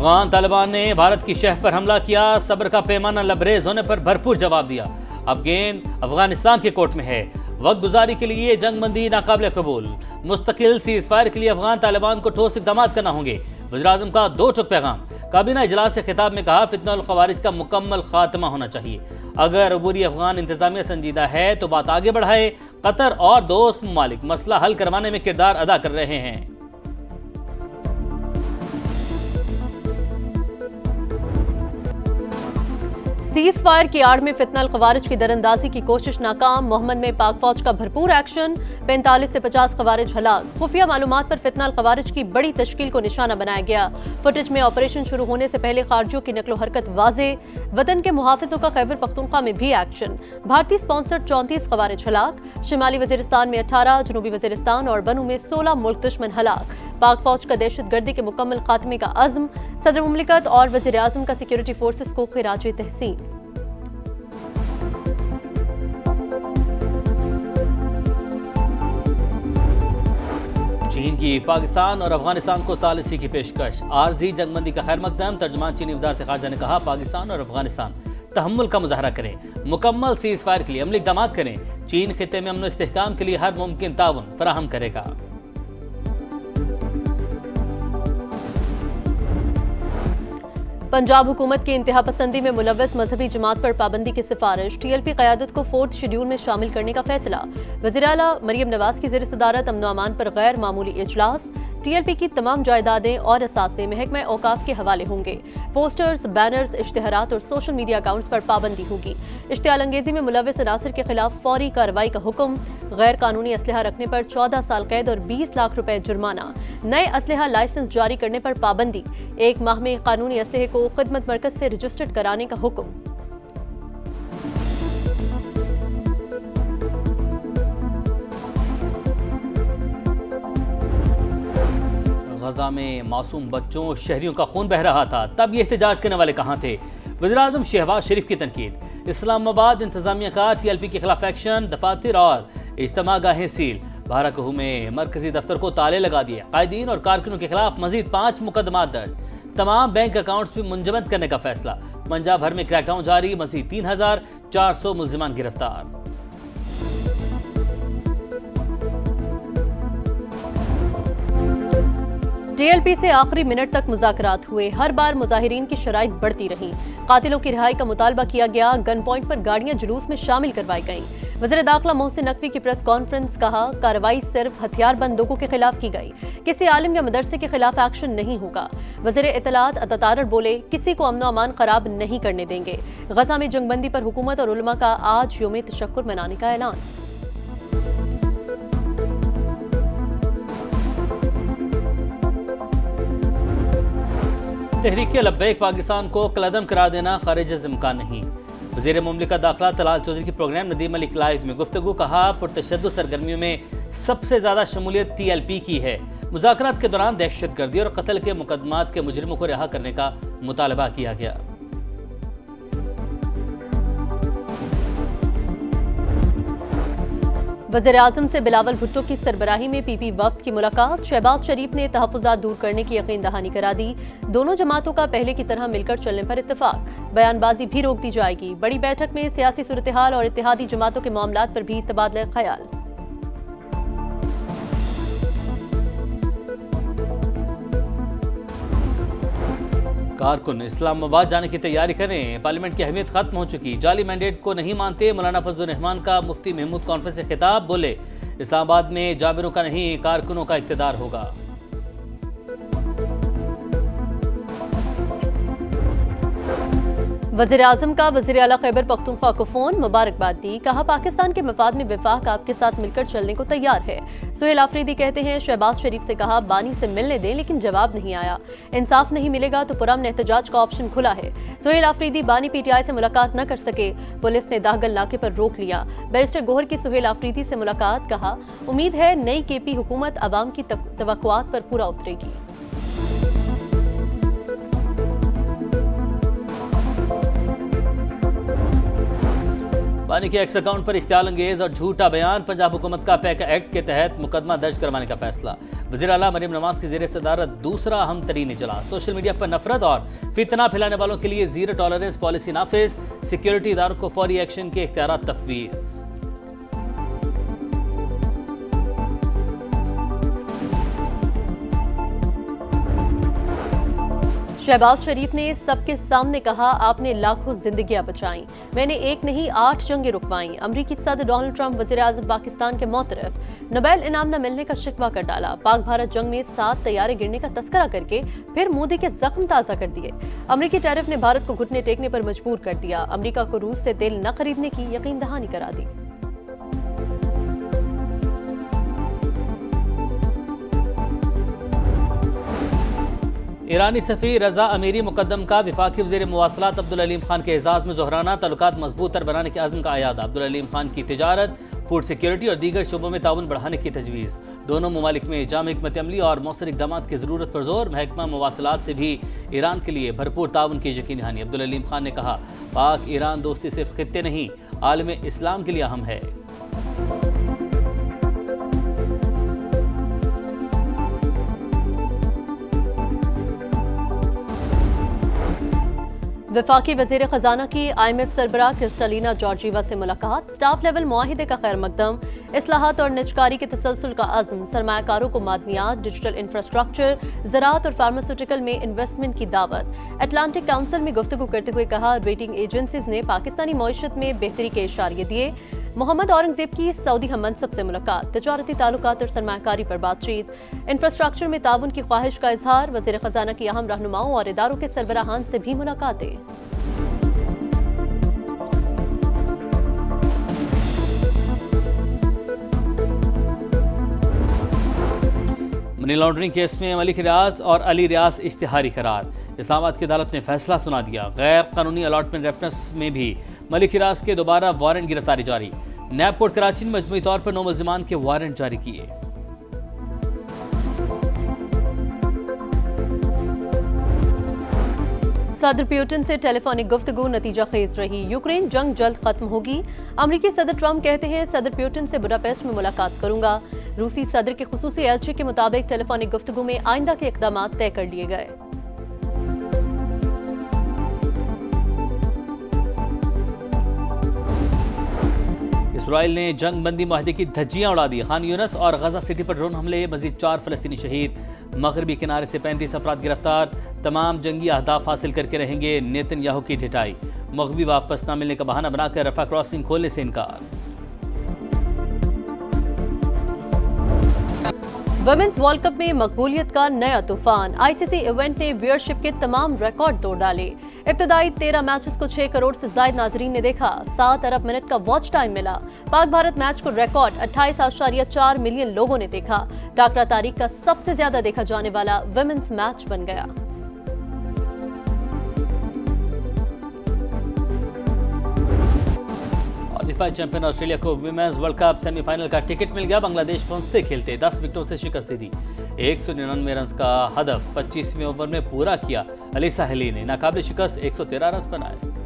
अफगान तालिबान ने भारत की शह पर हमला किया, सब्र का पैमाना लबरेज होने पर भरपूर जवाब दिया। अब गेंद अफगानिस्तान के कोर्ट में है। वक्त गुजारी के लिए जंगबंदी नाकाबिल कबूल। मुस्तकिल सीज फायर के लिए अफगान तालिबान को ठोस इक़दाम करना होंगे। वज़ीर-ए-आज़म का दो टुक पैगाम। काबीना इजलास से खिताब में कहा, फितनल ख़वारिज का मुकम्मल खात्मा होना चाहिए। अगर अबूरी अफगान इंतजामिया संजीदा है तो बात आगे बढ़ाए। कतर और दोस्त ममालिक मसला हल करवाने में किरदार अदा कर रहे हैं। सीज फायर की आड़ में फितनल ख़वारिज की दरअंदाजी की कोशिश नाकाम। मोहम्मद में पाक फौज का भरपूर एक्शन। 45 से 50 ख़वारिज हलाक। खुफिया मालूमात पर फितनल ख़वारिज की बड़ी तश्कील को निशाना बनाया गया। फुटेज में ऑपरेशन शुरू होने से पहले खारजियों की नकलो हरकत वाजे। वतन के मुहाफिजों का खैबर पख्तूनख्वा में भी एक्शन। भारतीय स्पॉन्सर्ड 34 ख़वारिज हलाक। शिमाली वजीरिस्तान में 18, जनूबी वजीरिस्तान और बनू में 16 मुल्क दुश्मन हलाक। पाक फौज का दहशतगर्दी के मुकम्मल खात्मे का अज़्म। सदर मुमलिकत और वज़ीर-ए-आज़म का सिक्योरिटी फोर्सेस को खिराज तहसीन। चीन की पाकिस्तान और अफगानिस्तान को सालिसी की पेशकश। आरजी जंगबंदी का खैर मकदम। तर्जुमान चीनी वज़ारत ख़ारजा ने कहा, पाकिस्तान और अफगानिस्तान तहम्मुल का मुजाहरा करें, मुकम्मल सीज फायर के लिए अमली इक़दाम करें। चीन खित्ते में अमन व इस्तेहकाम के लिए हर मुमकिन ताउन फराहम करेगा। पंजाब हुकूमत की इंतहा पसंदी में मुलव्वस मजहबी जमात पर पाबंदी की सिफारिश। TLP क़यादत को 4th शेड्यूल में शामिल करने का फैसला। वज़ीर आला मरियम नवाज की ज़ेर सदारत अमन व अमान पर गैर मामूली इजलास। TLP की तमाम जायदादें और असासे महकमा औकाफ के हवाले होंगे। पोस्टर्स, बैनर्स, इश्तिहारात और सोशल मीडिया अकाउंट्स पर पाबंदी होगी। इश्तियाल अंगेजी में मुलव्वस अनासर के खिलाफ फौरी कार्रवाई का हुक्म। गैर कानूनी असलहा रखने पर 14 साल कैद और 20 लाख रुपए जुर्माना। नए असलहा लाइसेंस जारी करने पर पाबंदी। 1 माह में कानूनी असलहे को खिदमत मरकज से रजिस्टर्ड कराने का हुक्म। गजा में मासूम बच्चों शहरियों का खून बह रहा था, तब ये एहतजाज करने वाले कहाँ थे? वज़ीर-ए-आज़म शहबाज शरीफ की तनकीद। इस्लामाबाद इंतजामिया का TLP के खिलाफ एक्शन। दफातर और इज्तिमा गाहें सील। बाराकहू में मरकजी दफ्तर को ताले लगा दिए। कायदीन और कारकुनों के खिलाफ मजीद 5 मुकदमात दर्ज। तमाम बैंक अकाउंट्स भी मुंजमद करने का फैसला। पंजाब भर में क्रैकडाउन जारी। मजीद 3400 मुल्जिमान गिरफ्तार। TLP से आखिरी मिनट तक मुज़ाकरात हुए। हर बार मुजाहिरीन की शराइत बढ़ती रही। कातिलों की रिहाई का मुतालबा किया गया। गन पॉइंट पर गाड़ियां जुलूस में शामिल करवाई गईं। वज़ीर दाखिला मोहसिन नकवी की प्रेस कॉन्फ्रेंस। कहा, कार्रवाई सिर्फ हथियारबंद लोगों के खिलाफ की गई, किसी आलिम या मदरसे के खिलाफ एक्शन नहीं होगा। वज़ीर इत्तलात अतातारर बोले, किसी को अमन अमान खराब नहीं करने देंगे। गजा में जंगबंदी पर हुकूमत और उलमा का आज यौम तशक्कुर मनाने का ऐलान। तहरीक लब्बैक पाकिस्तान को कलअदम करार देना खारिज इम्कान नहीं। वज़ीर मुमलिकत दाखिला तलाल चौधरी की प्रोग्राम नदीम मलिक लाइव में गुफ्तगू। कहा, पुरतशद्दुद सरगर्मियों में सबसे ज़्यादा शमूलियत TLP की है। मुज़ाकरात के दौरान दहशतगर्दी और कत्ल के मुकदमात के मुजरिमों को रिहा करने का मुतालबा किया गया। वज़ीर-ए-आज़म से बिलावल भुट्टो की सरबराही में PP वफ्द की मुलाकात। शहबाज शरीफ ने तहफ़्फ़ुज़ात दूर करने की यकीन दहानी करा दी। दोनों जमातों का पहले की तरह मिलकर चलने पर इत्तेफाक। बयानबाजी भी रोक दी जाएगी। बड़ी बैठक में सियासी सूरत-ए-हाल और इत्तेहादी जमातों के मामलात पर भी तबादला ख्याल। कारकुन इस्लामाबाद जाने की तैयारी करें। पार्लियामेंट की अहमियत खत्म हो चुकी। जाली मैंडेट को नहीं मानते। मौलाना फजलुर रहमान का मुफ्ती महमूद कॉन्फ्रेंस से खिताब। बोले, इस्लामाबाद में जाबिरों का नहीं कारकुनों का इक़्तिदार होगा। वज़ीर-ए-आज़म का वज़ीर आला खैबर पख्तूनख्वा को फोन। मुबारकबाद दी। कहा, पाकिस्तान के मफाद में वफाक आपके साथ मिलकर चलने को तैयार है। सुहेल आफरीदी कहते हैं, शहबाज शरीफ से कहा बानी से मिलने दें, लेकिन जवाब नहीं आया। इंसाफ नहीं मिलेगा तो पुरअमन एहतजाज का ऑप्शन खुला है। सुहेल आफरीदी बानी PTI से मुलाकात न कर सके। पुलिस ने दाहगल नाके पर रोक लिया। बैरिस्टर गोहर की सुहेल आफरीदी से मुलाकात। कहा, उम्मीद है नई KP हुकूमत अवाम की तवक्कुआत पर पूरा उतरेगी। बानी के एक्स अकाउंट पर इश्तियाल अंगेज और झूठा बयान, पंजाब हुकूमत का पैक एक्ट के तहत मुकदमा दर्ज करवाने का फैसला। वज़ीर आला मरीम नवाज की ज़ेर सदारत दूसरा अहम तरीन इजलास। सोशल मीडिया पर नफरत और फितना फैलाने वालों के लिए जीरो टॉलरेंस पॉलिसी नाफिज, सिक्योरिटी इदारों को फौरी एक्शन के इख्तियारात तफवीज़। शहबाज शरीफ ने सबके सामने कहा, आपने लाखों जिंदगियां बचाई, मैंने एक नहीं 8 जंगें रुकवाई। अमरीकी सदर डोनाल्ड ट्रंप वज़ीर-ए-आज़म पाकिस्तान के मौतरफ, नोबेल इनाम न मिलने का शिकवा कर डाला। पाक भारत जंग में 7 तैयारे गिरने का तस्करा करके फिर मोदी के जख्म ताज़ा कर दिए। अमरीकी टैरिफ ने भारत को घुटने टेकने पर मजबूर कर दिया। अमरीका को रूस से तेल न खरीदने की यकीन दहानी करा दी। ईरानी सफ़ीर रजा अमीरी मुकदम का वफाकी वज़ीर मवासलात अब्दुल अलीम खान के एजाज़ में ज़ोहराना ताल्लुकात मजबूत तर बनाने के अज़्म का अयादा। अब्दुल अलीम खान की तिजारत, फूड सिक्योरिटी और दीगर शोबों में ताउन बढ़ाने की तजवीज़। दोनों ममालिक में जाम हिकमत अमली और मौसर इक़दाम की ज़रूरत पर जोर। महकमा मवासलात से भी ईरान के लिए भरपूर ताउन की यकीनी दहानी। अब्दुल अलीम खान ने कहा, पाक ईरान दोस्ती सिर्फ खित्ते नहीं, आलम इस्लाम के लिए अहम है। वफाकी वज़ीर ख़जाना की IMF सरबराह क्रिस्टलिना जॉर्जीवा से मुलाकात। स्टाफ लेवल मुआहिदे का खैर मकदम, इस्लाहात और निजकारी के तसलसल का अज़्म। सरमायाकारों को मादनियात, डिजिटल इंफ्रास्ट्रक्चर, ज़राअत और फार्मास्यूटिकल में इन्वेस्टमेंट की दावत। अटलांटिक काउंसिल में गुफ्तगू करते हुए कहा, रेटिंग एजेंसीज ने पाकिस्तानी मईशत में बेहतरी के इशारे दिए। मोहम्मद औरंगजेब की सऊदी हममनसब से मुलाकात, तजारती ताल्लुकात और सरमायाकारी पर बातचीत। इंफ्रास्ट्रक्चर में ताउन की ख्वाहिश का इजहार। वज़ीर ख़जाना की अहम रहनुमाओं और इदारों के सरबराहान से भी मुलाकातें। मनी लॉन्ड्रिंग केस में मलिक रियाज और अली रियाज इश्तिहारी करार। इस्लामाबाद की अदालत ने फैसला सुना दिया। गैर कानूनी अलॉटमेंट रेफरेंस में भी मलिक रियाज के दोबारा वारंट गिरफ्तारी जारी। नैब कोर्ट कराची ने मजमूई तौर पर 9 मुल्जिमान के वारंट जारी किए। सदर पुतिन से टेलीफोनिक गुफ्तगू नतीजा खेज रही। यूक्रेन जंग जल्द खत्म होगी। अमरीकी सदर ट्रंप कहते हैं, सदर पुतिन से बुडापेस्ट में मुलाकात करूंगा। रूसी सदर के खुसूसी एलची के मुताबिक टेलीफोनिक गुफ्तगू में आइंदा के इक़दाम तय कर लिए गए। इसराइल ने जंग बंदी माहदे की धज्जियां उड़ा दी। खान यूनस और गजा सिटी पर ड्रोन हमले, मजीद 4 फलस्तीनी शहीद। मगरबी किनारे से 35 अफराद गिरफ्तार। तमाम जंगी अहदाफ हासिल करके रहेंगे नेतन्याहू की ढिठाई। मगवी वापस न मिलने का बहाना बनाकर रफा क्रॉसिंग खोलने से इनकार। वुमेन्स वर्ल्ड कप में मकबूलियत का नया तूफान। आईसीसी इवेंट ने व्यूअरशिप के तमाम रिकॉर्ड तोड़ डाले। इब्तदाई 13 मैचेस को 6 करोड़ से ज्यादा नाजरीन ने देखा। 7 अरब मिनट का वॉच टाइम मिला। पाक भारत मैच को रिकॉर्ड 28.4 मिलियन लोगों ने देखा। टाकरा तारीख का सबसे ज्यादा देखा जाने वाला वुमेन्स मैच बन गया। चैंपियन ऑस्ट्रेलिया को विमेंस वर्ल्ड कप सेमीफाइनल का टिकट मिल गया। बांग्लादेश पहुंचते खेलते 10 विकेटों से शिकस्त दी। 199 रन का हदफ 25वें ओवर में पूरा किया। अलीसा हेली ने नाकाबिल शिकस्त 113 रन बनाए।